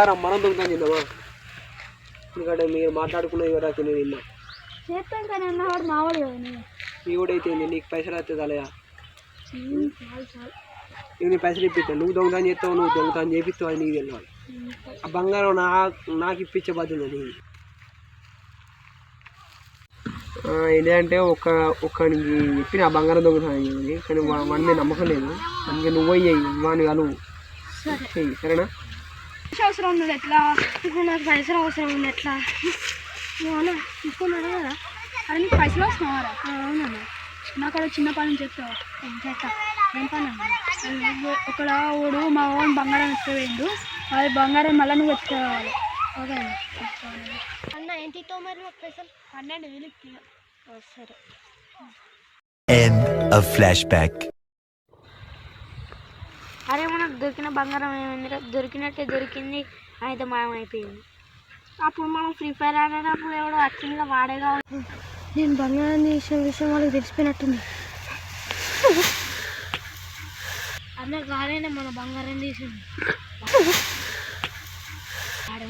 మనం దొంగతనం తిన్నామా? ఎందుకంటే మీరు మాట్లాడుకున్న ఎవరైతే నేను తిన్నా చేస్తాం కానీ అన్నవాడు మావాడు కదా నీ కూడా అయితే నీకు పైసలు వస్తే తలయా చాలు చాలు నీ పైసలు ఇప్పిస్తాను. నువ్వు దొంగతనం చేస్తావు, నువ్వు దొంగతనం చేపిస్తావు అని నీకు తెలియాలి. ఆ బంగారం నాకు ఇప్పించే బాధ్యత నీకు. ఏంటంటే ఒక్కడికి చెప్పి నా బంగారం దొంగతనం అయ్యింది కానీ వాడిని నేను నమ్మకం లేదు. అందుకే నువ్వు అయ్యాయి వాడిని కలువు చెయ్యి సరేనా? అవసరం ఉన్నది ఎట్లా ఇప్పుడు నాకు పైసలు అవసరం ఉంది ఎట్లా అవునా తీసుకున్నాడు కదా అది నీకు పైసలు వస్తున్నావారా? అవునన్నా నాకు అక్కడ చిన్న పని చెప్తావా? చేస్తా ఏం పని ఇక్కడ ఓడు మా ఓన్ బంగారం ఎత్తుకుపోయిండు అది బంగారం మళ్ళీ నువ్వు ఎత్తుకోవాలి. ఓకే అన్న ఏంటి మరి నాకు పైసలు 12,000 సరే. End of flashback. అరే మనకు దొరికిన బంగారం ఏమైంది? దొరికినట్టే దొరికింది అయితే మాయమైపోయింది. అప్పుడు మనం ఫ్రీ ఫైర్ ఆడేటప్పుడు ఎవడో వచ్చిందిగా వాడే కావాలి. నేను బంగారం తీసిన విషయం వాళ్ళకి తెలిసిపోయినట్టుంది. అన్న గానే మన బంగారం తీసింది ఆడే